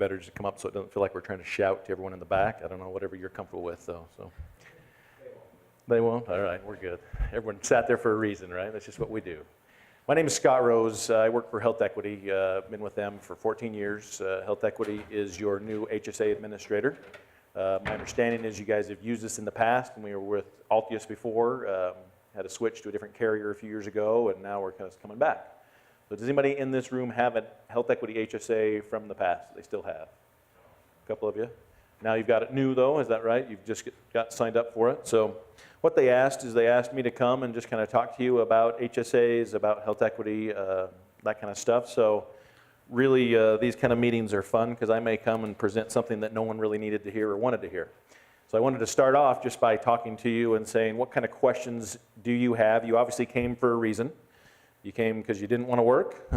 better just come up so it doesn't feel like we're trying to shout to everyone in the back. I don't know, whatever you're comfortable with, though. So. They won't? All right, we're good. Everyone sat there for a reason, right? That's just what we do. My name is Scott Rose. I work for Health Equity. Been with them for 14 years. Health Equity is your new HSA administrator. My understanding is you guys have used this in the past, and we were with Altius before. Had to switch to a different carrier a few years ago, and now we're kind of coming back. So does anybody in this room have a Health Equity HSA from the past that they still have? A couple of you. Now you've got it new, though, is that right? You've just got signed up for it. So what they asked is they asked me to come and just kind of talk to you about HSAs, about Health Equity, that kind of stuff. So really, these kind of meetings are fun because I may come and present something that no one really needed to hear or wanted to hear. So I wanted to start off just by talking to you and saying, what kind of questions do you have? You obviously came for a reason. You came because you didn't want to work,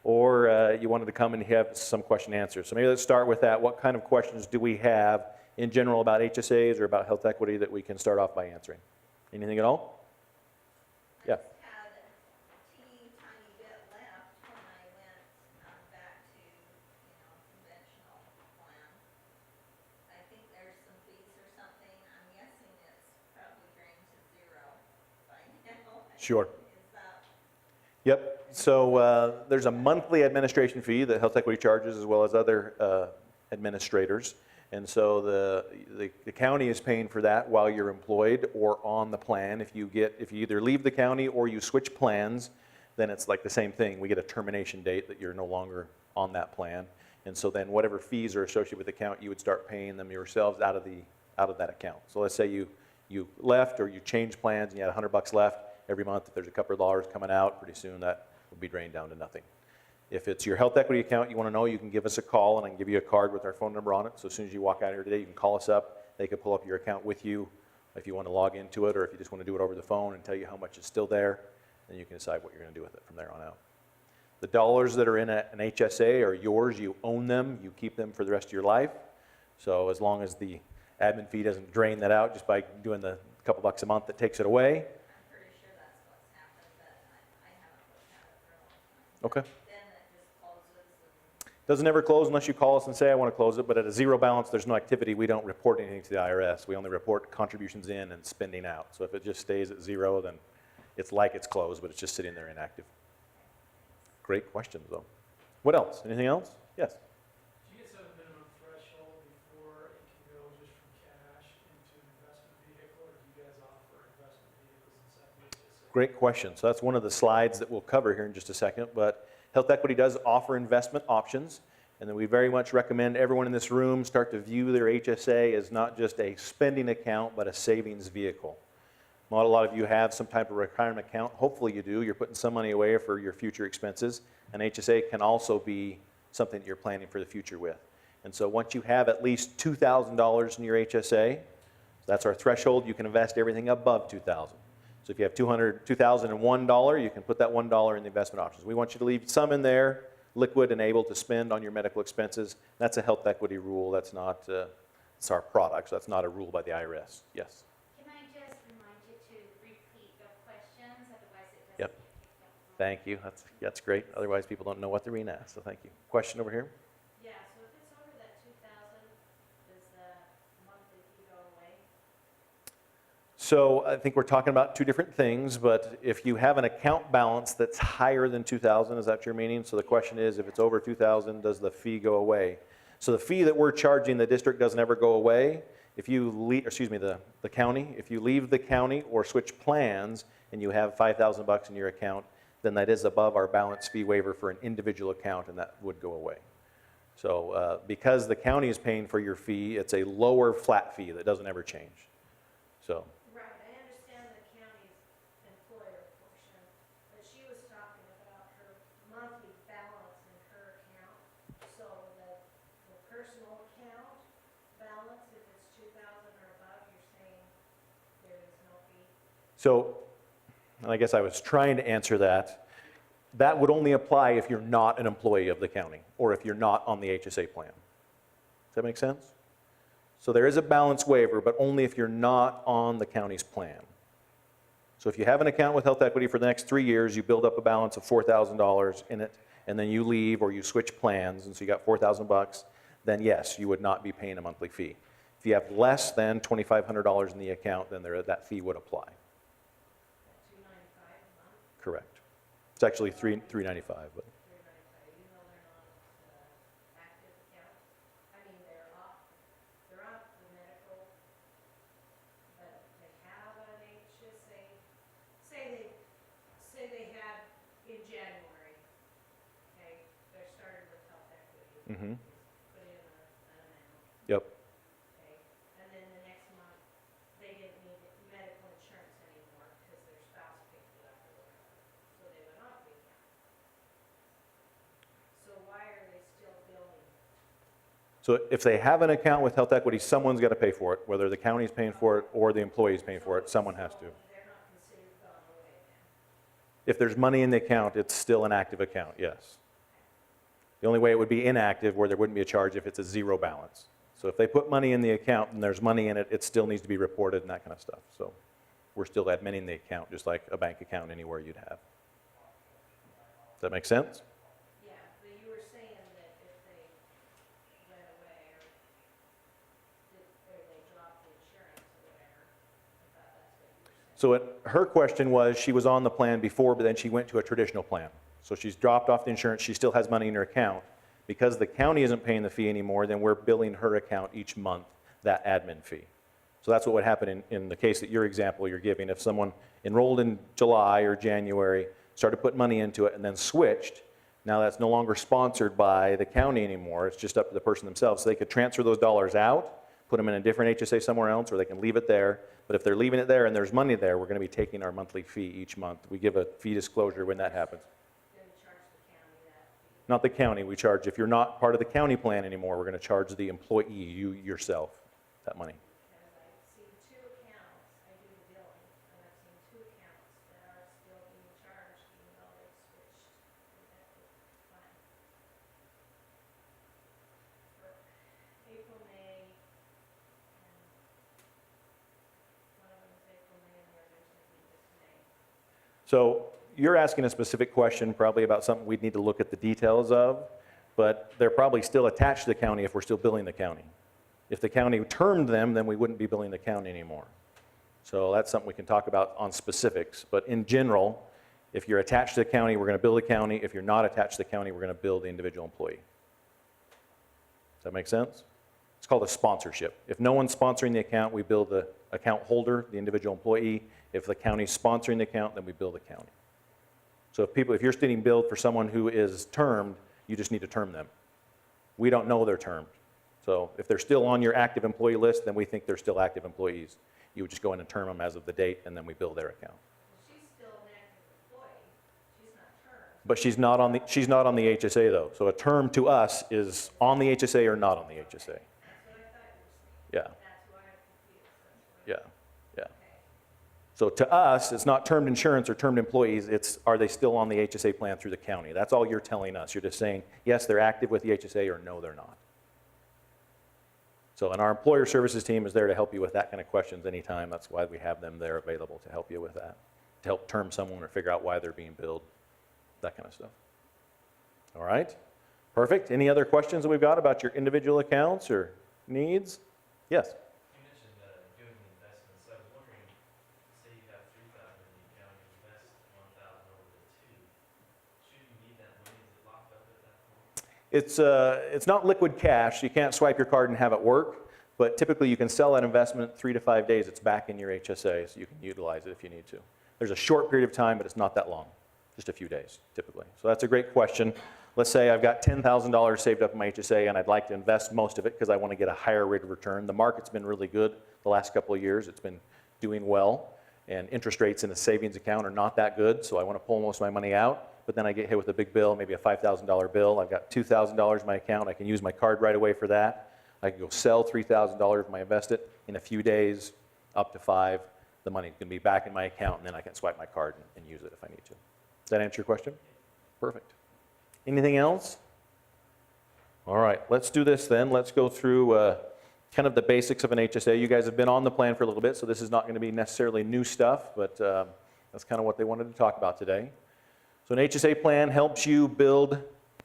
or you wanted to come and have some question answers. So maybe let's start with that. What kind of questions do we have in general about HSAs or about Health Equity that we can start off by answering? Anything at all? Yeah. Had a teeny tiny bit left when I went back to, conventional plan. I think there's some fees or something. I'm guessing it's probably drained to zero by now. Sure. Is that? Yep. So there's a monthly administration fee that Health Equity charges, as well as other administrators. And so the county is paying for that while you're employed or on the plan. If you either leave the county or you switch plans, then it's like the same thing. We get a termination date that you're no longer on that plan. And so then whatever fees are associated with the account, you would start paying them yourselves out of that account. So let's say you left or you changed plans and you had $100 left every month. If there's a couple of dollars coming out, pretty soon that would be drained down to nothing. If it's your Health Equity account you want to know, you can give us a call, and I can give you a card with our phone number on it. So as soon as you walk out here today, you can call us up. They can pull up your account with you if you want to log into it, or if you just want to do it over the phone and tell you how much is still there, then you can decide what you're going to do with it from there on out. The dollars that are in an HSA are yours. You own them. You keep them for the rest of your life. So as long as the admin fee doesn't drain that out just by doing the couple bucks a month that takes it away. I'm pretty sure that's what's happened, but I haven't looked at it for a long time. Okay. Then it just closes and... Doesn't ever close unless you call us and say, I want to close it, but at a zero balance, there's no activity. We don't report anything to the IRS. We only report contributions in and spending out. So if it just stays at zero, then it's like it's closed, but it's just sitting there inactive. Great questions, though. What else? Anything else? Yes? Do you guys have a minimum threshold before it can go just from cash into an investment vehicle, or do you guys offer investment vehicles inside the HSA? Great question. So that's one of the slides that we'll cover here in just a second, but Health Equity does offer investment options, and then we very much recommend everyone in this room start to view their HSA as not just a spending account, but a savings vehicle. Not a lot of you have some type of retirement account. Hopefully you do. You're putting some money away for your future expenses. An HSA can also be something that you're planning for the future with. And so once you have at least $2,000 in your HSA, that's our threshold, you can invest everything above $2,000. So if you have $2,001, you can put that $1 in the investment options. We want you to leave some in there, liquid and able to spend on your medical expenses. That's a Health Equity rule. That's not, it's our product, so that's not a rule by the IRS. Yes? Can I just remind you to repeat the questions, otherwise it doesn't. Yep. Thank you. That's great. Otherwise, people don't know what they're being asked, so thank you. Question over here? Yeah, so if it's over that 2,000, does the monthly fee go away? So I think we're talking about two different things, but if you have an account balance that's higher than 2,000, is that your meaning? So the question is, if it's over 2,000, does the fee go away? So the fee that we're charging the district doesn't ever go away. If you leave, the county, if you leave the county or switch plans and you have $5,000 in your account, then that is above our balance fee waiver for an individual account, and that would go away. So because the county is paying for your fee, it's a lower flat fee that doesn't ever change. So. Right, I understand the county's employer portion, but she was talking about her monthly balance in her account. So the personal account balance, if it's 2,000 or above, you're saying there is no fee? So, and I guess I was trying to answer that. That would only apply if you're not an employee of the county or if you're not on the HSA plan. Does that make sense? So there is a balance waiver, but only if you're not on the county's plan. So if you have an account with Health Equity for the next 3 years, you build up a balance of $4,000 in it, and then you leave or you switch plans, and so you got $4,000, then yes, you would not be paying a monthly fee. If you have less than $2,500 in the account, then that fee would apply. $295 a month, Correct. It's actually $395, but $395, even though they're not active account. I mean, they're off the medical, but they have an HSA. Say they had in January, okay, they're starting with health equity. Mhm. Put in an amount. yep. Okay, and then the next month, they didn't need medical insurance anymore because their spouse picked it up or whatever, so they went off the account. So why are they still billing? So if they have an account with Health Equity, someone's got to pay for it, whether the county's paying for it or the employee's paying for it, someone has to. They're not considered gone away then? If there's money in the account, it's still an active account, yes. The only way it would be inactive where there wouldn't be a charge if it's a zero balance. So if they put money in the account and there's money in it, it still needs to be reported and that kind of stuff. So we're still admitting the account just like a bank account anywhere you'd have. Does that make sense? Yeah, but you were saying that if they went away or they dropped the insurance or whatever, I thought that's what you were saying. So her question was, she was on the plan before, but then she went to a traditional plan. So she's dropped off the insurance, she still has money in her account. Because the county isn't paying the fee anymore, then we're billing her account each month that admin fee. So that's what would happen in the case that your example you're giving. If someone enrolled in July or January, started putting money into it, and then switched, now that's no longer sponsored by the county anymore. It's just up to the person themselves. So they could transfer those dollars out, put them in a different HSA somewhere else, or they can leave it there. But if they're leaving it there and there's money there, we're going to be taking our monthly fee each month. We give a fee disclosure when that happens. Then we charge the county that fee. Not the county, we charge, if you're not part of the county plan anymore, we're going to charge the employee, you yourself, that money. Because I've seen two accounts, I do the billing, and I've seen two accounts that are still being charged even though they've switched the plan. For April, May, and one of them's April, May, and the other's gonna be this May. So you're asking a specific question, probably about something we'd need to look at the details of, but they're probably still attached to the county if we're still billing the county. If the county termed them, then we wouldn't be billing the county anymore. So that's something we can talk about on specifics. But in general, if you're attached to the county, we're going to bill the county. If you're not attached to the county, we're going to bill the individual employee. Does that make sense? It's called a sponsorship. If no one's sponsoring the account, we bill the account holder, the individual employee. If the county's sponsoring the account, then we bill the county. So if you're getting billed for someone who is termed, you just need to term them. We don't know they're termed. So if they're still on your active employee list, then we think they're still active employees. You would just go in and term them as of the date, and then we bill their account. Well, she's still an active employee, she's not termed. But she's not on the HSA though. So a term to us is on the HSA or not on the HSA. That's what I thought you were saying. Yeah, That's why I'm confused. That's why. yeah. Okay. So to us, it's not termed insurance or termed employees, it's are they still on the HSA plan through the county? That's all you're telling us. You're just saying, yes, they're active with the HSA or no, they're not. So, and our employer services team is there to help you with that kind of questions anytime. That's why we have them there available to help you with that, to help term someone or figure out why they're being billed, that kind of stuff. All right, perfect. Any other questions that we've got about your individual accounts or needs? Yes? You mentioned doing the investments. I was wondering, say you have 3,000 in the account, you invest 1,000 over the two. Should you need that money? Is it locked up at that point? It's not liquid cash. You can't swipe your card and have it work, but typically you can sell that investment 3 to 5 days. It's back in your HSA, so you can utilize it if you need to. There's a short period of time, but it's not that long, just a few days typically. So that's a great question. Let's say I've got $10,000 saved up in my HSA and I'd like to invest most of it because I want to get a higher rate of return. The market's been really good the last couple of years. It's been doing well, and interest rates in the savings account are not that good, so I want to pull most of my money out. But then I get hit with a big bill, maybe a $5,000 bill. I've got $2,000 in my account. I can use my card right away for that. I can go sell $3,000 if I invest it in a few days, up to 5. The money can be back in my account, and then I can swipe my card and use it if I need to. Does that answer your question? Perfect. Anything else? All right, let's do this then. Let's go through kind of the basics of an HSA. You guys have been on the plan for a little bit, so this is not going to be necessarily new stuff, but that's kind of what they wanted to talk about today. So an HSA plan helps you build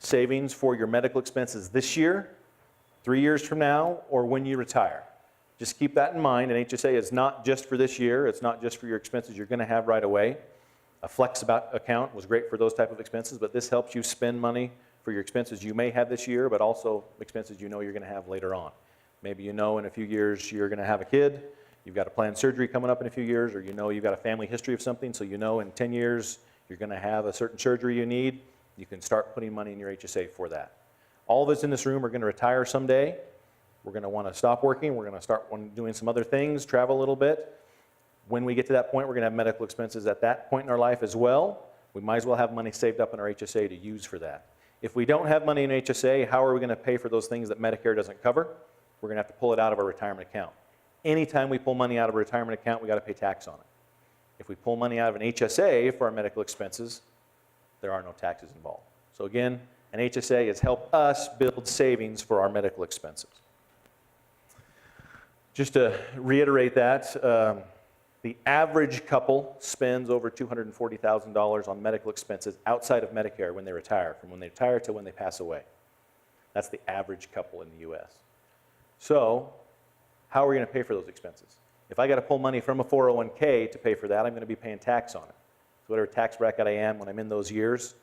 savings for your medical expenses this year, 3 years from now, or when you retire. Just keep that in mind. An HSA is not just for this year. It's not just for your expenses you're going to have right away. A flex account was great for those type of expenses, but this helps you spend money for your expenses you may have this year, but also expenses you know you're going to have later on. Maybe you know in a few years you're going to have a kid, you've got a planned surgery coming up in a few years, or you know you've got a family history of something, so you know in 10 years you're going to have a certain surgery you need. You can start putting money in your HSA for that. All of us in this room are going to retire someday. We're going to want to stop working. We're going to start doing some other things, travel a little bit. When we get to that point, we're going to have medical expenses at that point in our life as well. We might as well have money saved up in our HSA to use for that. If we don't have money in HSA, how are we going to pay for those things that Medicare doesn't cover? We're going to have to pull it out of our retirement account. Anytime we pull money out of a retirement account, we got to pay tax on it. If we pull money out of an HSA for our medical expenses, there are no taxes involved. So again, an HSA has helped us build savings for our medical expenses. Just to reiterate that, the average couple spends over $240,000 on medical expenses outside of Medicare when they retire, from when they retire to when they pass away. That's the average couple in the U.S. So how are we going to pay for those expenses? If I got to pull money from a 401k to pay for that, I'm going to be paying tax on it. So whatever tax bracket I am when I'm in those years,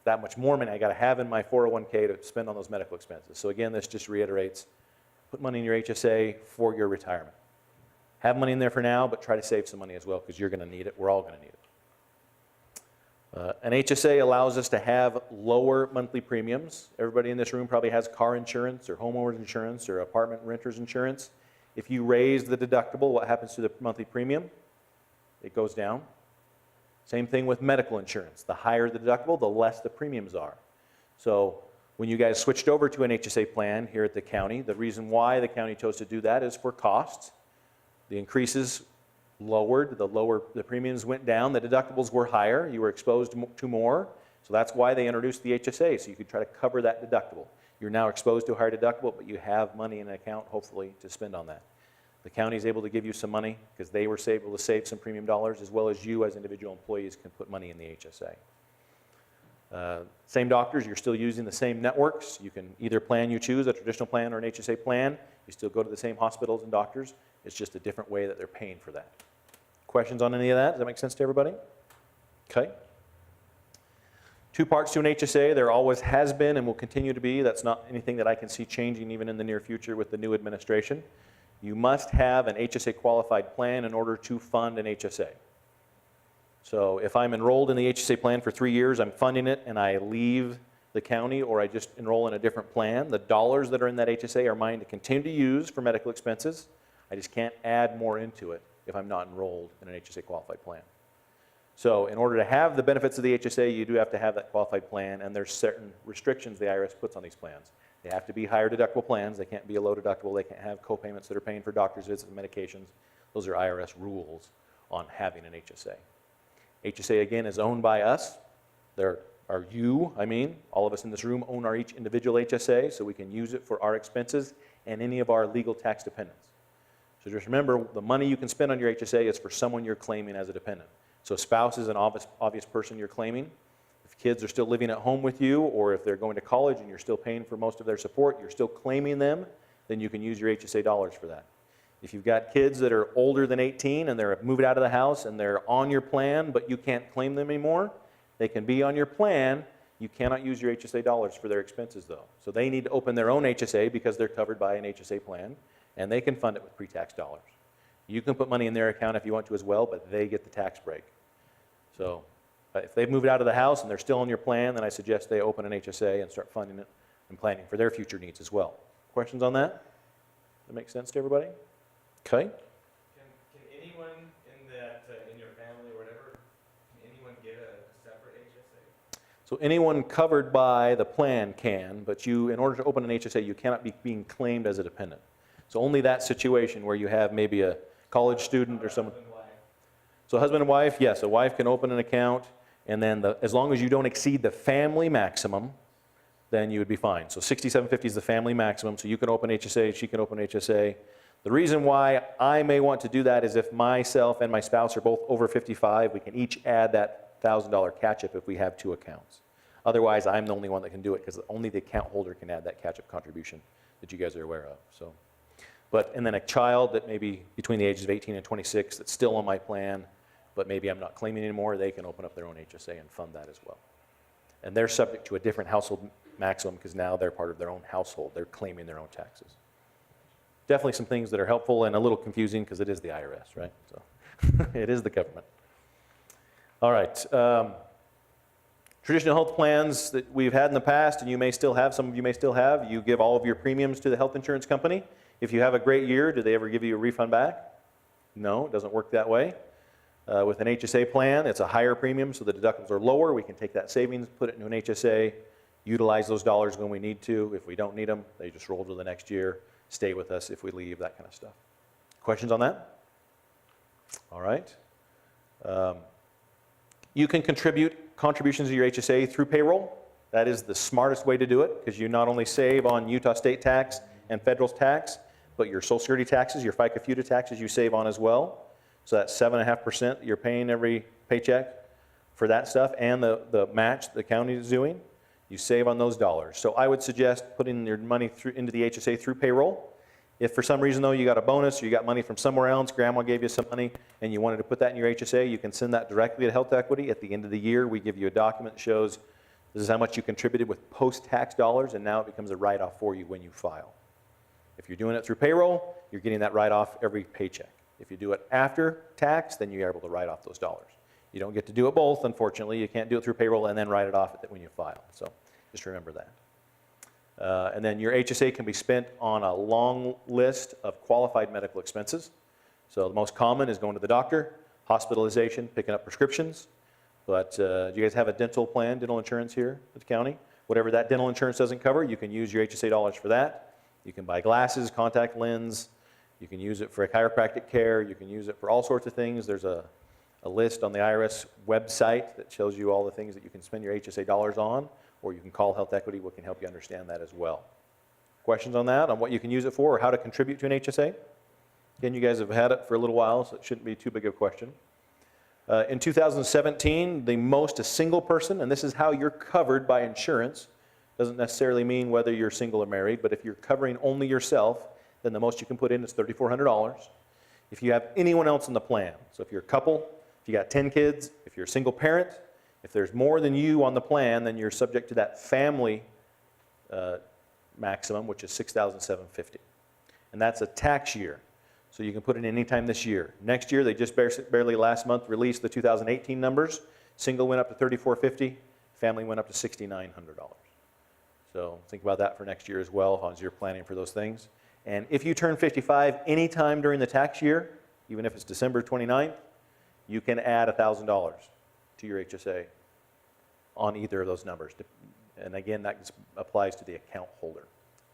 that much more money I got to have in my 401k to spend on those medical expenses. So again, this just reiterates, put money in your HSA for your retirement. Have money in there for now, but try to save some money as well because you're going to need it. We're all going to need it. An HSA allows us to have lower monthly premiums. Everybody in this room probably has car insurance or homeowners insurance or apartment renters insurance. If you raise the deductible, what happens to the monthly premium? It goes down. Same thing with medical insurance. The higher the deductible, the less the premiums are. So when you guys switched over to an HSA plan here at the county, the reason why the county chose to do that is for costs. The increases lowered, the premiums went down, the deductibles were higher, you were exposed to more, so that's why they introduced the HSA, so you could try to cover that deductible. You're now exposed to a higher deductible, but you have money in an account, hopefully, to spend on that. The county is able to give you some money because they were able to save some premium dollars, as well as you as individual employees can put money in the HSA. Same doctors, you're still using the same networks. You can either plan you choose, a traditional plan or an HSA plan. You still go to the same hospitals and doctors. It's just a different way that they're paying for that. Questions on any of that? Does that make sense to everybody? Okay. Two parts to an HSA. There always has been and will continue to be. That's not anything that I can see changing even in the near future with the new administration. You must have an HSA qualified plan in order to fund an HSA. So if I'm enrolled in the HSA plan for 3 years, I'm funding it, and I leave the county or I just enroll in a different plan, the dollars that are in that HSA are mine to continue to use for medical expenses. I just can't add more into it if I'm not enrolled in an HSA qualified plan. So in order to have the benefits of the HSA, you do have to have that qualified plan, and there's certain restrictions the IRS puts on these plans. They have to be higher deductible plans. They can't be a low deductible. They can't have co-payments that are paying for doctor's visits and medications. Those are IRS rules on having an HSA. HSA, again, is owned by us. There are all of us in this room own our each individual HSA, so we can use it for our expenses and any of our legal tax dependents. So just remember, the money you can spend on your HSA is for someone you're claiming as a dependent. So a spouse is an obvious person you're claiming. If kids are still living at home with you, or if they're going to college and you're still paying for most of their support, you're still claiming them, then you can use your HSA dollars for that. If you've got kids that are older than 18 and they're moved out of the house and they're on your plan, but you can't claim them anymore, they can be on your plan. You cannot use your HSA dollars for their expenses, though. So they need to open their own HSA because they're covered by an HSA plan, and they can fund it with pre-tax dollars. You can put money in their account if you want to as well, but they get the tax break. So if they've moved out of the house and they're still on your plan, then I suggest they open an HSA and start funding it and planning for their future needs as well. Questions on that? Does that make sense to everybody? Okay. Can anyone in your family or whatever, can anyone get a separate HSA? So anyone covered by the plan can, but in order to open an HSA, you cannot be being claimed as a dependent. So only that situation where you have maybe a college student or someone. So husband and wife, yes, a wife can open an account, and then as long as you don't exceed the family maximum, then you would be fine. So $6,750 is the family maximum, so you can open HSA, she can open HSA. The reason why I may want to do that is if myself and my spouse are both over 55, we can each add that $1,000 catch-up if we have two accounts. Otherwise, I'm the only one that can do it because only the account holder can add that catch-up contribution that you guys are aware of. So, and then a child that may be between the ages of 18 and 26 that's still on my plan, but maybe I'm not claiming anymore, they can open up their own HSA and fund that as well. And they're subject to a different household maximum because now they're part of their own household. They're claiming their own taxes. Definitely some things that are helpful and a little confusing because it is the IRS, right? So it is the government. All right. Traditional health plans that we've had in the past, and you may still have, some of you may still have, you give all of your premiums to the health insurance company. If you have a great year, do they ever give you a refund back? No, it doesn't work that way. With an HSA plan, it's a higher premium, so the deductibles are lower. We can take that savings, put it into an HSA, utilize those dollars when we need to. If we don't need them, they just roll to the next year, stay with us if we leave, that kind of stuff. Questions on that? All right. You can contribute contributions to your HSA through payroll. That is the smartest way to do it because you not only save on Utah state tax and federal tax, but your Social Security taxes, your FICA FUTA taxes you save on as well. So that's 7.5% you're paying every paycheck for that stuff, and the match the county is doing. You save on those dollars. So I would suggest putting your money into the HSA through payroll. If for some reason, though, you got a bonus or you got money from somewhere else, grandma gave you some money, and you wanted to put that in your HSA, you can send that directly to Health Equity. At the end of the year, we give you a document that shows this is how much you contributed with post-tax dollars, and now it becomes a write-off for you when you file. If you're doing it through payroll, you're getting that write-off every paycheck. If you do it after tax, then you're able to write off those dollars. You don't get to do it both, unfortunately. You can't do it through payroll and then write it off when you file. So just remember that. And then your HSA can be spent on a long list of qualified medical expenses. So the most common is going to the doctor, hospitalization, picking up prescriptions. But do you guys have a dental plan, dental insurance here at the county? Whatever that dental insurance doesn't cover, you can use your HSA dollars for that. You can buy glasses, contact lens. You can use it for chiropractic care. You can use it for all sorts of things. There's a list on the IRS website that shows you all the things that you can spend your HSA dollars on, or you can call Health Equity, what can help you understand that as well. Questions on that, on what you can use it for or how to contribute to an HSA? Again, you guys have had it for a little while, so it shouldn't be too big of a question. In 2017, the most a single person, and this is how you're covered by insurance, doesn't necessarily mean whether you're single or married, but if you're covering only yourself, then the most you can put in is $3,400. If you have anyone else in the plan, so if you're a couple, if you got 10 kids, if you're a single parent, if there's more than you on the plan, then you're subject to that family maximum, which is $6,750. And that's a tax year. So you can put it in any time this year. Next year, they just barely last month released the 2018 numbers. Single went up to $3,450. Family went up to $6,900. So think about that for next year as well as you're planning for those things. And if you turn 55 anytime during the tax year, even if it's December 29th, you can add $1,000 to your HSA on either of those numbers. And again, that applies to the account holder.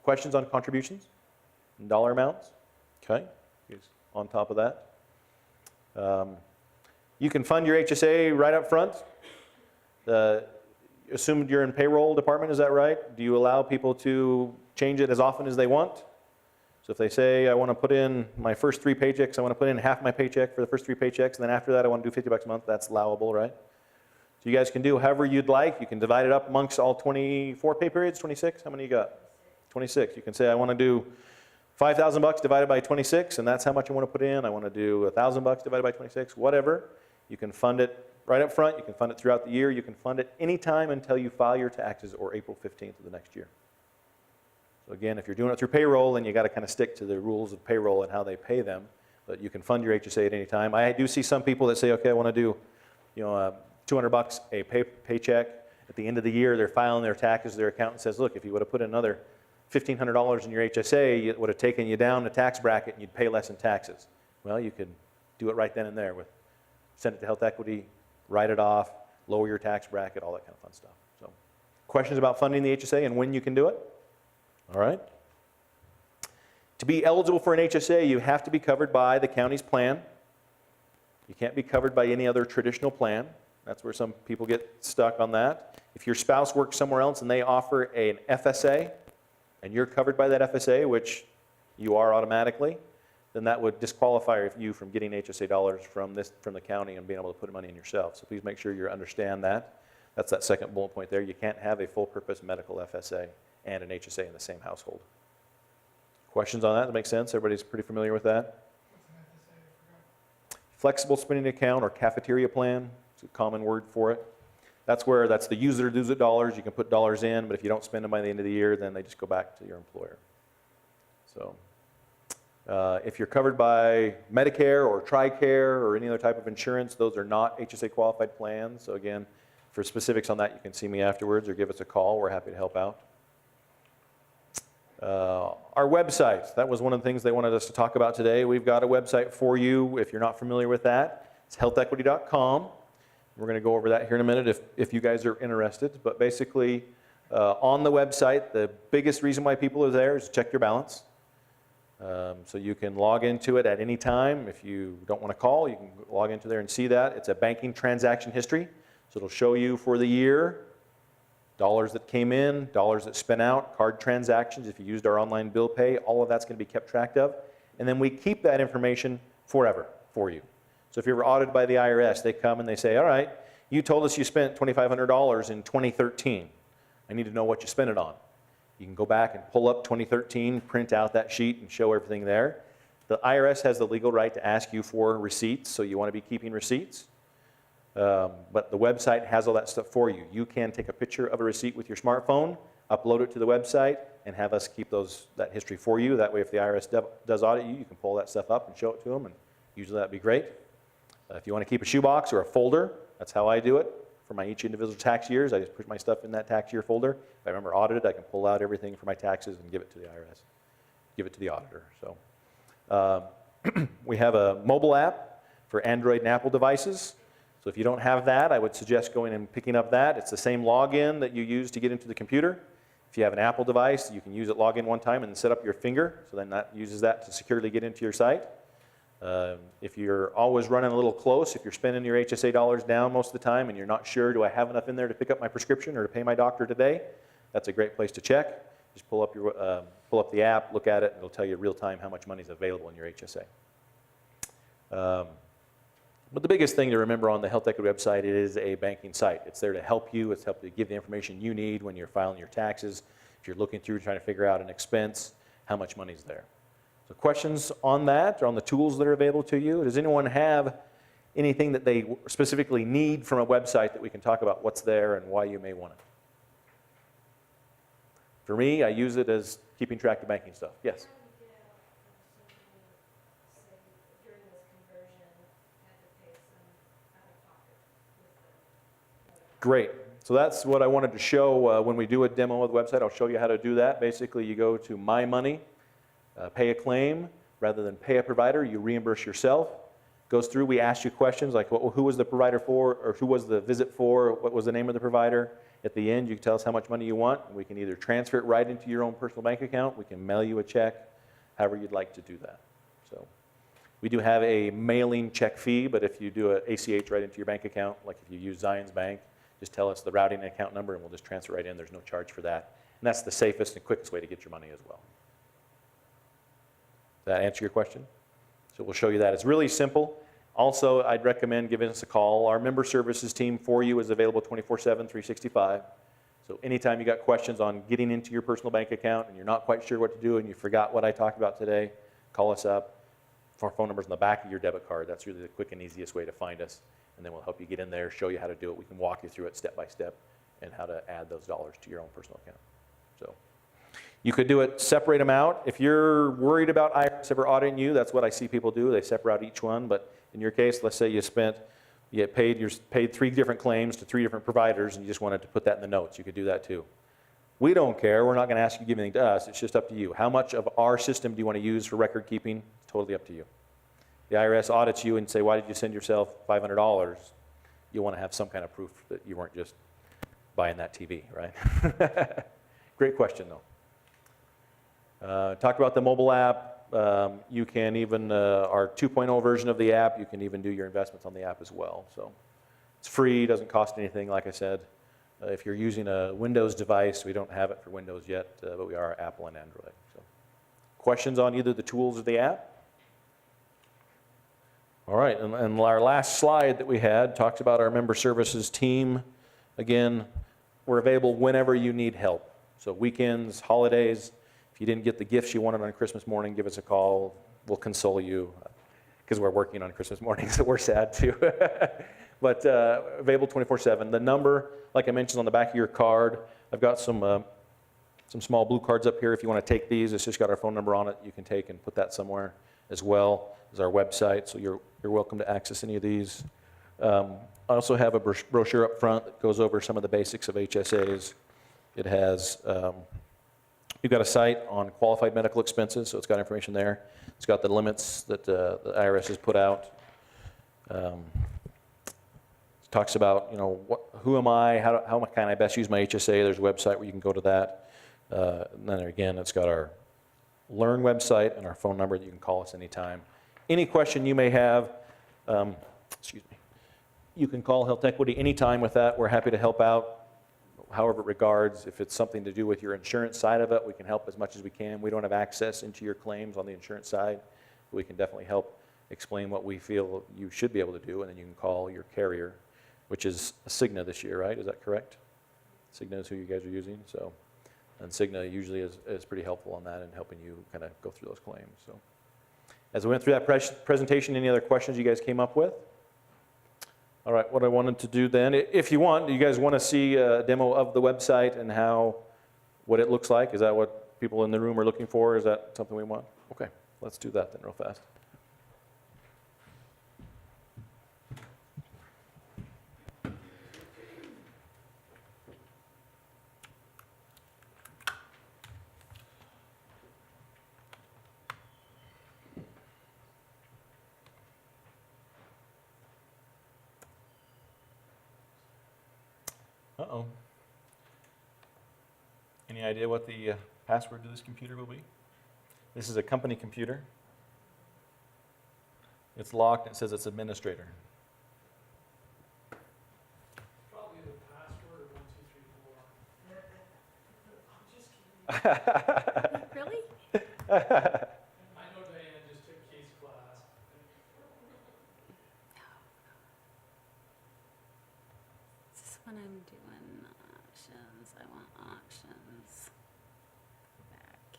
Questions on contributions and dollar amounts? Okay, he's on top of that. You can fund your HSA right up front. Assumed you're in payroll department, is that right? Do you allow people to change it as often as they want? So if they say, I want to put in my first 3 paychecks, I want to put in half my paycheck for the first 3 paychecks, and then after that I want to do $50 a month, that's allowable, right? So you guys can do however you'd like. You can divide it up amongst all 24 pay periods, 26? How many you got? 26. You can say, I want to do $5,000 divided by 26, and that's how much I want to put in. I want to do $1,000 divided by 26, whatever. You can fund it right up front. You can fund it throughout the year. You can fund it anytime until you file your taxes or April 15th of the next year. So again, if you're doing it through payroll, then you got to kind of stick to the rules of payroll and how they pay them. But you can fund your HSA at any time. I do see some people that say, okay, I want to do, $200 a paycheck. At the end of the year, they're filing their taxes. Their accountant says, look, if you would have put another $1,500 in your HSA, it would have taken you down the tax bracket and you'd pay less in taxes. Well, you can do it right then and there. Send it to Health Equity, write it off, lower your tax bracket, all that kind of fun stuff. So, questions about funding the HSA and when you can do it? All right. To be eligible for an HSA, you have to be covered by the county's plan. You can't be covered by any other traditional plan. That's where some people get stuck on that. If your spouse works somewhere else and they offer an FSA, and you're covered by that FSA, which you are automatically, then that would disqualify you from getting HSA dollars from the county and being able to put money in yourself. So please make sure you understand that. That's that second bullet point there. You can't have a full-purpose medical FSA and an HSA in the same household. Questions on that? That makes sense? Everybody's pretty familiar with that? Flexible spending account or cafeteria plan. It's a common word for it. That's the use it or lose it dollars. You can put dollars in, but if you don't spend them by the end of the year, then they just go back to your employer. So if you're covered by Medicare or TRICARE or any other type of insurance, those are not HSA qualified plans. So again, for specifics on that, you can see me afterwards or give us a call. We're happy to help out. Our website, that was one of the things they wanted us to talk about today. We've got a website for you if you're not familiar with that. It's healthequity.com. We're going to go over that here in a minute if you guys are interested. But basically, on the website, the biggest reason why people are there is to check your balance. So you can log into it at any time. If you don't want to call, you can log into there and see that. It's a banking transaction history. So it'll show you for the year, dollars that came in, dollars that spent out, card transactions, if you used our online bill pay, all of that's going to be kept track of. And then we keep that information forever for you. So if you're ever audited by the IRS, they come and they say, all right, you told us you spent $2,500 in 2013. I need to know what you spent it on. You can go back and pull up 2013, print out that sheet and show everything there. The IRS has the legal right to ask you for receipts, so you want to be keeping receipts. But the website has all that stuff for you. You can take a picture of a receipt with your smartphone, upload it to the website, and have us keep that history for you. That way, if the IRS does audit you, you can pull that stuff up and show it to them, and usually that'd be great. If you want to keep a shoebox or a folder, that's how I do it. For each individual tax years, I just put my stuff in that tax year folder. If I remember audited, I can pull out everything for my taxes and give it to the IRS, give it to the auditor. So we have a mobile app for Android and Apple devices. So if you don't have that, I would suggest going and picking up that. It's the same login that you use to get into the computer. If you have an Apple device, you can use it, log in one time, and then set up your finger. So then that uses that to securely get into your site. If you're always running a little close, if you're spending your HSA dollars down most of the time and you're not sure, do I have enough in there to pick up my prescription or to pay my doctor today? That's a great place to check. Just pull up the app, look at it, and it'll tell you real time how much money is available in your HSA. But the biggest thing to remember on the Health Equity website, it is a banking site. It's there to help you. It's help to give the information you need when you're filing your taxes. If you're looking through trying to figure out an expense, how much money is there. So questions on that or on the tools that are available to you? Does anyone have anything that they specifically need from a website that we can talk about what's there and why you may want it? For me, I use it as keeping track of banking stuff. Yes? How do you get out of somebody, say, during this conversion, had to pay some out of pocket with the Great. So that's what I wanted to show when we do a demo of the website. I'll show you how to do that. Basically, you go to My Money, pay a claim. Rather than pay a provider, you reimburse yourself. Goes through, we ask you questions like who was the provider for, or who was the visit for, what was the name of the provider. At the end, you can tell us how much money you want. We can either transfer it right into your own personal bank account. We can mail you a check, however you'd like to do that. So we do have a mailing check fee, but if you do an ACH right into your bank account, like if you use Zion's Bank, just tell us the routing and account number and we'll just transfer right in. There's no charge for that. And that's the safest and quickest way to get your money as well. Does that answer your question? So we'll show you that. It's really simple. Also, I'd recommend giving us a call. Our member services team for you is available 24/7, 365. So anytime you got questions on getting into your personal bank account and you're not quite sure what to do and you forgot what I talked about today, call us up. Our phone number's on the back of your debit card. That's really the quick and easiest way to find us. And then we'll help you get in there, show you how to do it. We can walk you through it step by step and how to add those dollars to your own personal account. So you could do it, separate them out. If you're worried about IRS ever auditing you, that's what I see people do. They separate out each one. But in your case, let's say you paid 3 different claims to 3 different providers and you just wanted to put that in the notes. You could do that too. We don't care. We're not going to ask you to give anything to us. It's just up to you. How much of our system do you want to use for record keeping? It's totally up to you. The IRS audits you and say, why did you send yourself $500? You want to have some kind of proof that you weren't just buying that TV, right? Great question, though. Talked about the mobile app. You can even, our 2.0 version of the app, you can even do your investments on the app as well. So it's free, doesn't cost anything, like I said. If you're using a Windows device, we don't have it for Windows yet, but we are Apple and Android. So questions on either the tools or the app? All right, and our last slide that we had talks about our member services team. Again, we're available whenever you need help. So weekends, holidays, if you didn't get the gifts you wanted on Christmas morning, give us a call. We'll console you, because we're working on Christmas morning, so we're sad too. But available 24/7. The number, like I mentioned on the back of your card, I've got some small blue cards up here. If you want to take these, it's just got our phone number on it. You can take and put that somewhere, as well as our website, so you're welcome to access any of these. I also have a brochure up front that goes over some of the basics of HSAs. It has, you've got a site on qualified medical expenses, so it's got information there. It's got the limits that the IRS has put out. It talks about, who am I, how can I best use my HSA? There's a website where you can go to that. And then again, it's got our Learn website and our phone number that you can call us anytime. Any question you may have, you can call Health Equity anytime with that. We're happy to help out, however it regards. If it's something to do with your insurance side of it, we can help as much as we can. We don't have access into your claims on the insurance side. We can definitely help explain what we feel you should be able to do, and then you can call your carrier, which is Cigna this year, right? Is that correct? Cigna is who you guys are using, so. And Cigna usually is pretty helpful on that and helping you kind of go through those claims. So, as we went through that presentation, any other questions you guys came up with? All right, what I wanted to do then, if you want, do you guys want to see a demo of the website and what it looks like? Is that what people in the room are looking for? Is that something we want? Okay, let's do that then real fast. Uh-oh. Any idea what the password to this computer will be? This is a company computer. It's locked and it says it's administrator. Probably the password 1, 2, 3, 4. I'm just kidding. Really? I know Diane just took Kate's class. This is when I'm doing options. I want options. Back.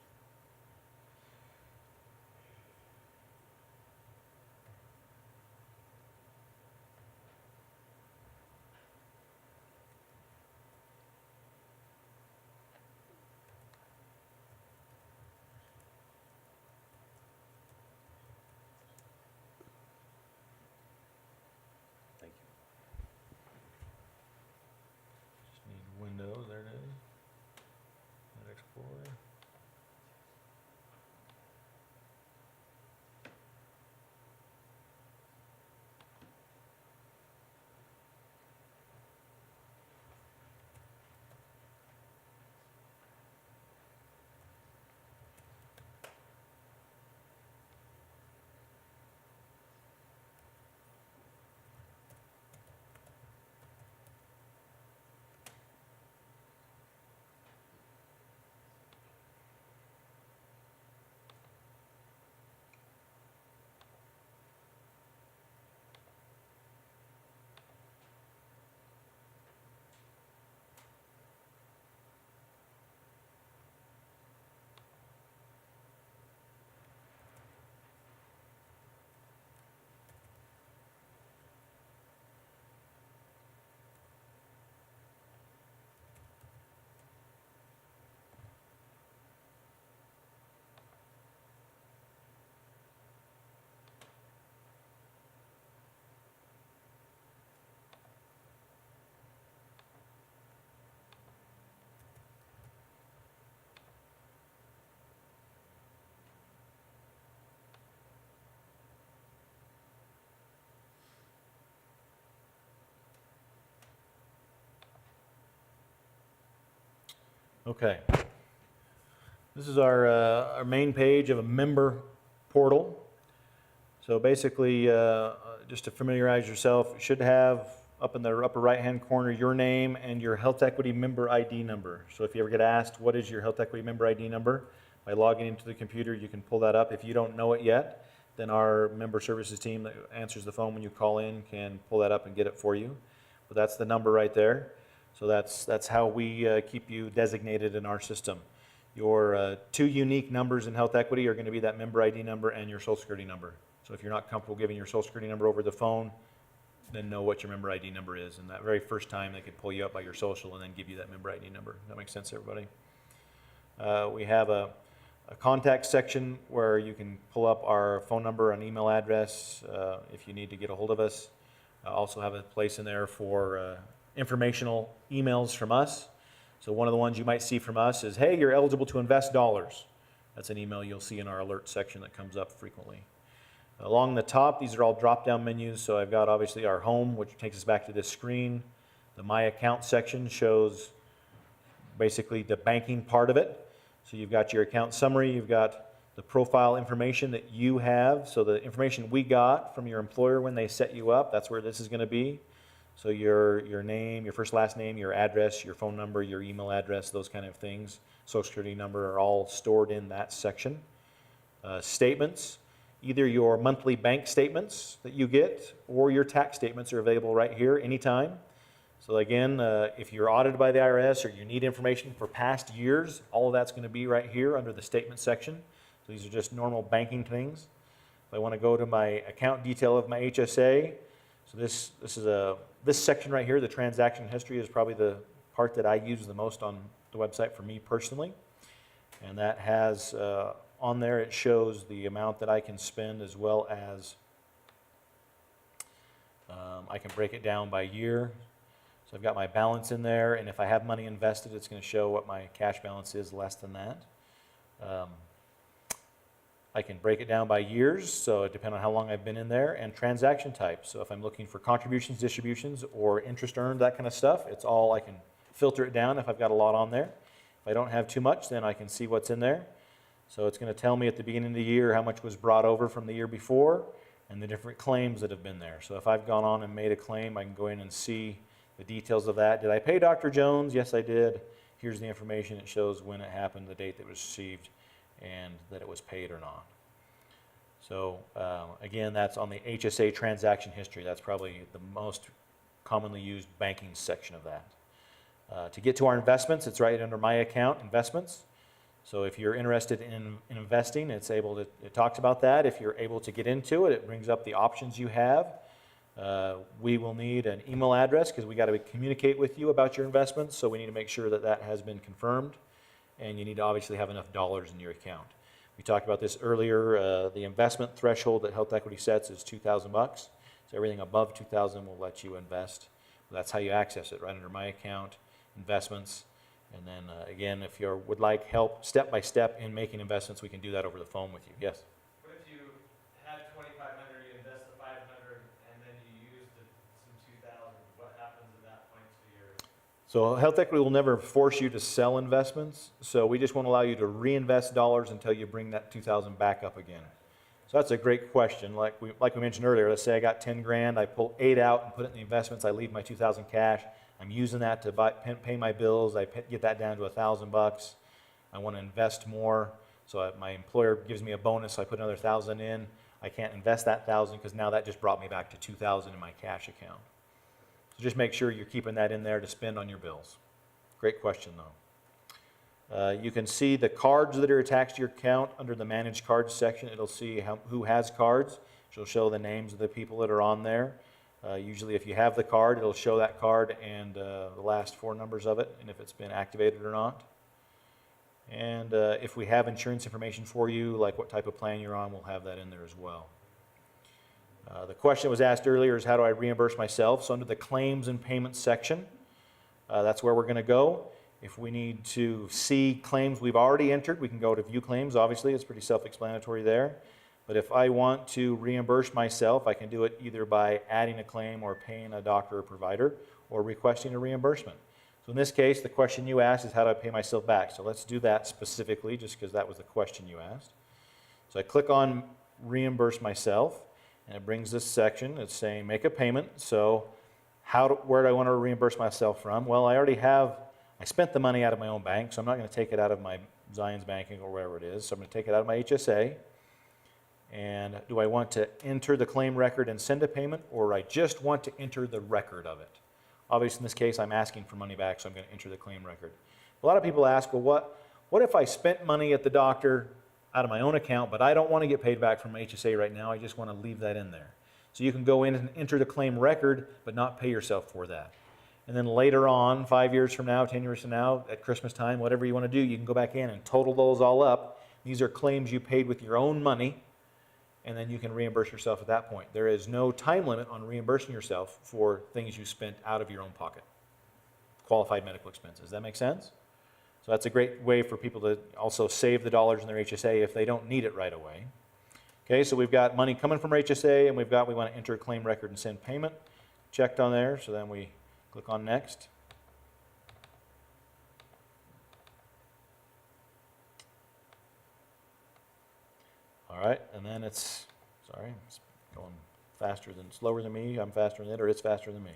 Thank you. Just need Windows, there it is. Internet Explorer. Okay. This is our main page of a member portal. So basically, just to familiarize yourself, you should have up in the upper right-hand corner your name and your Health Equity member ID number. So if you ever get asked, what is your Health Equity member ID number? By logging into the computer, you can pull that up. If you don't know it yet, then our member services team that answers the phone when you call in can pull that up and get it for you. But that's the number right there. So that's how we keep you designated in our system. Your two unique numbers in Health Equity are going to be that member ID number and your Social Security number. So if you're not comfortable giving your Social Security number over the phone, then know what your member ID number is. And that very first time, they could pull you up by your social and then give you that member ID number. That makes sense, everybody? We have a contact section where you can pull up our phone number and email address if you need to get a hold of us. Also have a place in there for informational emails from us. So one of the ones you might see from us is, hey, you're eligible to invest dollars. That's an email you'll see in our alert section that comes up frequently. Along the top, these are all drop-down menus. So I've got obviously our home, which takes us back to this screen. The My Account section shows basically the banking part of it. So you've got your account summary, you've got the profile information that you have. So the information we got from your employer when they set you up, that's where this is going to be. So your name, your first last name, your address, your phone number, your email address, those kind of things, Social Security number are all stored in that section. Statements, either your monthly bank statements that you get or your tax statements are available right here anytime. So again, if you're audited by the IRS or you need information for past years, all of that's going to be right here under the statement section. So these are just normal banking things. If I want to go to my account detail of my HSA, so this section right here, the transaction history, is probably the part that I use the most on the website for me personally. And that has on there, it shows the amount that I can spend as well as I can break it down by year. So I've got my balance in there, and if I have money invested, it's going to show what my cash balance is less than that. I can break it down by years, so it depends on how long I've been in there, and transaction type. So if I'm looking for contributions, distributions, or interest earned, that kind of stuff, it's all, I can filter it down if I've got a lot on there. If I don't have too much, then I can see what's in there. So it's going to tell me at the beginning of the year how much was brought over from the year before and the different claims that have been there. So if I've gone on and made a claim, I can go in and see the details of that. Did I pay Dr. Jones? Yes, I did. Here's the information. It shows when it happened, the date that it was received, and that it was paid or not. So again, that's on the HSA transaction history. That's probably the most commonly used banking section of that. To get to our investments, it's right under My Account, Investments. So if you're interested in investing, it talks about that. If you're able to get into it, it brings up the options you have. We will need an email address because we got to communicate with you about your investments. So we need to make sure that that has been confirmed, and you need to obviously have enough dollars in your account. We talked about this earlier. The investment threshold that Health Equity sets is $2,000. So everything above $2,000 will let you invest. That's how you access it, right under My Account, Investments. And then again, if you would like help step by step in making investments, we can do that over the phone with you. Yes? What if you had $2,500, you invest the $500, and then you use some $2,000? What happens at that point to your? So Health Equity will never force you to sell investments. So we just won't allow you to reinvest dollars until you bring that $2,000 back up again. So that's a great question. Like we mentioned earlier, let's say I got 10 grand, I pull 8 out and put it in the investments, I leave my 2,000 cash. I'm using that to pay my bills. I get that down to $1,000. I want to invest more. So my employer gives me a bonus. So I put another 1,000 in. I can't invest that 1,000 because now that just brought me back to 2,000 in my cash account. So just make sure you're keeping that in there to spend on your bills. Great question, though. You can see the cards that are attached to your account under the Manage Cards section. It'll see who has cards. It'll show the names of the people that are on there. Usually if you have the card, it'll show that card and the last 4 numbers of it, and if it's been activated or not. And if we have insurance information for you, like what type of plan you're on, we'll have that in there as well. The question that was asked earlier is how do I reimburse myself? So under the Claims and Payments section, that's where we're going to go. If we need to see claims we've already entered, we can go to View Claims. Obviously, it's pretty self-explanatory there. But if I want to reimburse myself, I can do it either by adding a claim or paying a doctor or provider or requesting a reimbursement. So in this case, the question you asked is how do I pay myself back? So let's do that specifically just because that was the question you asked. So I click on Reimburse Myself, and it brings this section. It's saying make a payment. So where do I want to reimburse myself from? Well, I spent the money out of my own bank, so I'm not going to take it out of my Zions Banking or wherever it is. So I'm going to take it out of my HSA. And do I want to enter the claim record and send a payment, or I just want to enter the record of it? Obviously, in this case, I'm asking for money back, so I'm going to enter the claim record. A lot of people ask, well, what if I spent money at the doctor out of my own account, but I don't want to get paid back from HSA right now, I just want to leave that in there. So you can go in and enter the claim record, but not pay yourself for that. And then later on, 5 years from now, 10 years from now, at Christmas time, whatever you want to do, you can go back in and total those all up. These are claims you paid with your own money, and then you can reimburse yourself at that point. There is no time limit on reimbursing yourself for things you spent out of your own pocket. Qualified medical expenses. Does that make sense? So that's a great way for people to also save the dollars in their HSA if they don't need it right away. Okay, so we've got money coming from our HSA, and we want to enter a claim record and send payment. Checked on there, so then we click on next. All right, and then it's going slower than me. I'm faster than it, or it's faster than me.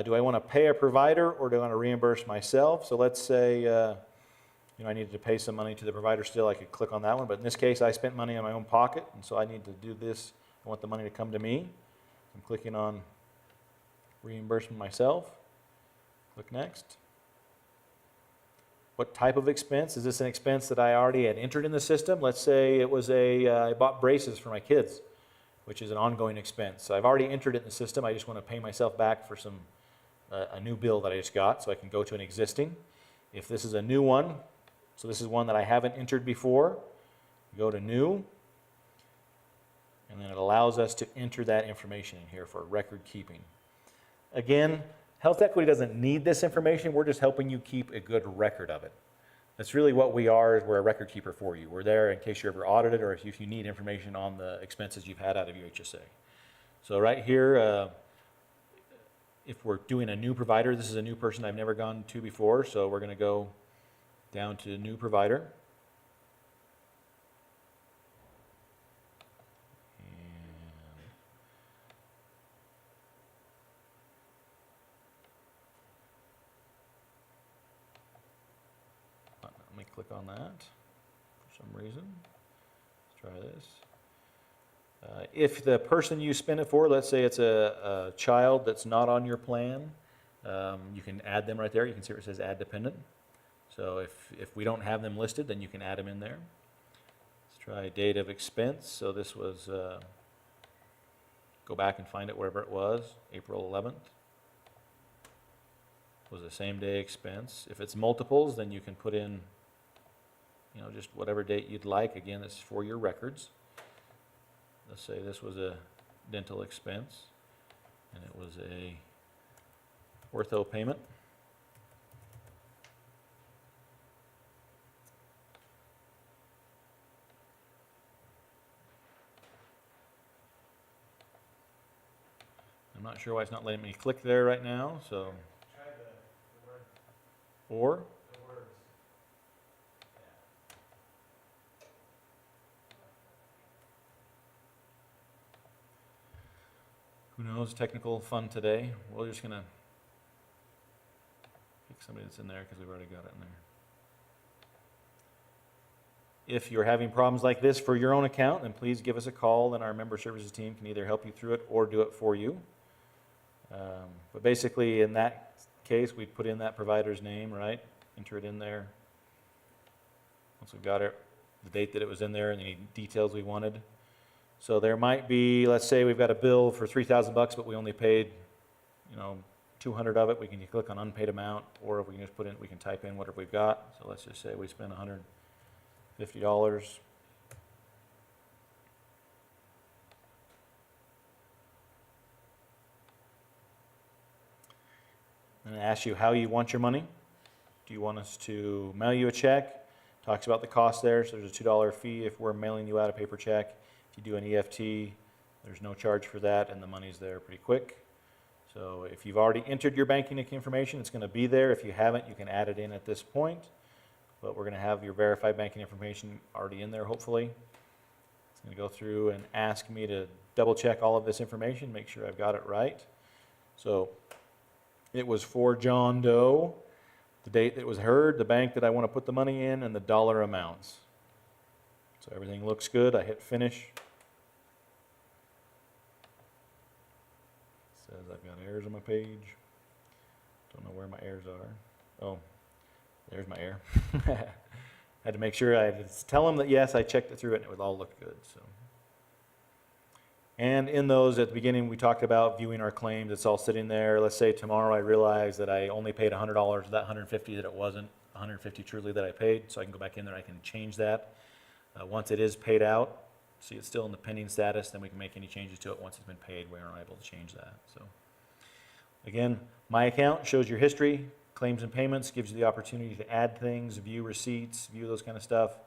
Do I want to pay a provider, or do I want to reimburse myself? So let's say, I needed to pay some money to the provider still. I could click on that one, but in this case, I spent money in my own pocket, and so I need to do this. I want the money to come to me. I'm clicking on reimbursement myself. Click next. What type of expense? Is this an expense that I already had entered in the system? Let's say it was I bought braces for my kids, which is an ongoing expense. So I've already entered it in the system. I just want to pay myself back for a new bill that I just got, so I can go to an existing. If this is a new one, so this is one that I haven't entered before, go to new, and then it allows us to enter that information in here for record keeping. Again, Health Equity doesn't need this information. We're just helping you keep a good record of it. That's really what we are, is we're a record keeper for you. We're there in case you're ever audited, or if you need information on the expenses you've had out of your HSA. So right here, if we're doing a new provider, this is a new person I've never gone to before, so we're going to go down to new provider. Let me click on that for some reason. Let's try this. If the person you spend it for, let's say it's a child that's not on your plan, you can add them right there. You can see where it says add dependent. So if we don't have them listed, then you can add them in there. Let's try date of expense. So this was, go back and find it wherever it was, April 11th. Was the same day expense. If it's multiples, then you can put in, just whatever date you'd like. Again, it's for your records. Let's say this was a dental expense, and it was a ortho payment. I'm not sure why it's not letting me click there right now, so. Try the word, Or, the words. who knows, technical fun today. We're just going to pick somebody that's in there because we've already got it in there. If you're having problems like this for your own account, then please give us a call, and our member services team can either help you through it or do it for you. But basically, in that case, we put in that provider's name, right? Enter it in there. Once we've got it, the date that it was in there, and any details we wanted. So there might be, let's say we've got a bill for $3,000, but we only paid, 200 of it. We can click on unpaid amount, or if we can just we can type in whatever we've got. So let's just say we spent $150. And it asks you how you want your money. Do you want us to mail you a check? Talks about the cost there. So there's a $2 fee if we're mailing you out a paper check. If you do an EFT, there's no charge for that, and the money's there pretty quick. So if you've already entered your banking information, it's going to be there. If you haven't, you can add it in at this point. But we're going to have your verified banking information already in there, hopefully. It's going to go through and ask me to double check all of this information, make sure I've got it right. So it was for John Doe, the date that it was heard, the bank that I want to put the money in, and the dollar amounts. So everything looks good. I hit finish. It says I've got errors on my page. Don't know where my errors are. Oh, there's my error. Had to make sure I had to tell them that yes, I checked it through it and it would all look good. So, and in those at the beginning we talked about viewing our claims. It's all sitting there. Let's say tomorrow I realize that I only paid $100 of that 150 that it wasn't 150 truly that I paid. So I can go back in there. I can change that once it is paid out. See, it's still in the pending status. Then we can make any changes to it once it's been paid. We aren't able to change that. So. Again, my account shows your history, claims and payments, gives you the opportunity to add things, view receipts, view those kind of stuff.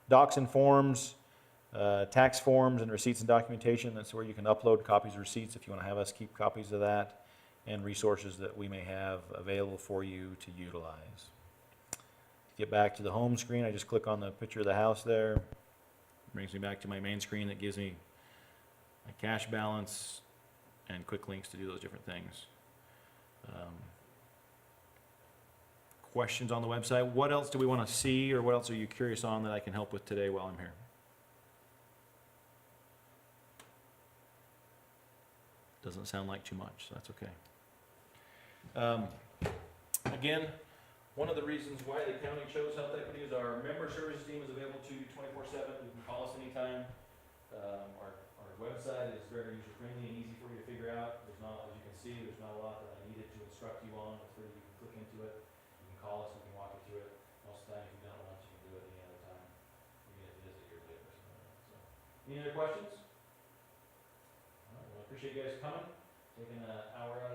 Docs and forms, tax forms and receipts and documentation, that's where you can upload copies of receipts if you want to have us keep copies of that, and resources that we may have available for you to utilize. To get back to the home screen, I just click on the picture of the house there. Brings me back to my main screen that gives me my cash balance and quick links to do those different things. Questions on the website? What else do we want to see, or what else are you curious on that I can help with today while I'm here? Doesn't sound like too much, so that's okay. Again, one of the reasons why the county chose Health Equity is our member services team is available to you 24/7. You can call us anytime. Our website is very user-friendly and easy for you to figure out. There's not, as you can see, there's not a lot that I needed to instruct you on. It's where you can click into it. You can call us, we can walk you through it. Most of the time, if you don't want, you can do it any other time. Even if it is at your place or something like that. So, any other questions? All right, well, I appreciate you guys coming, taking an hour out of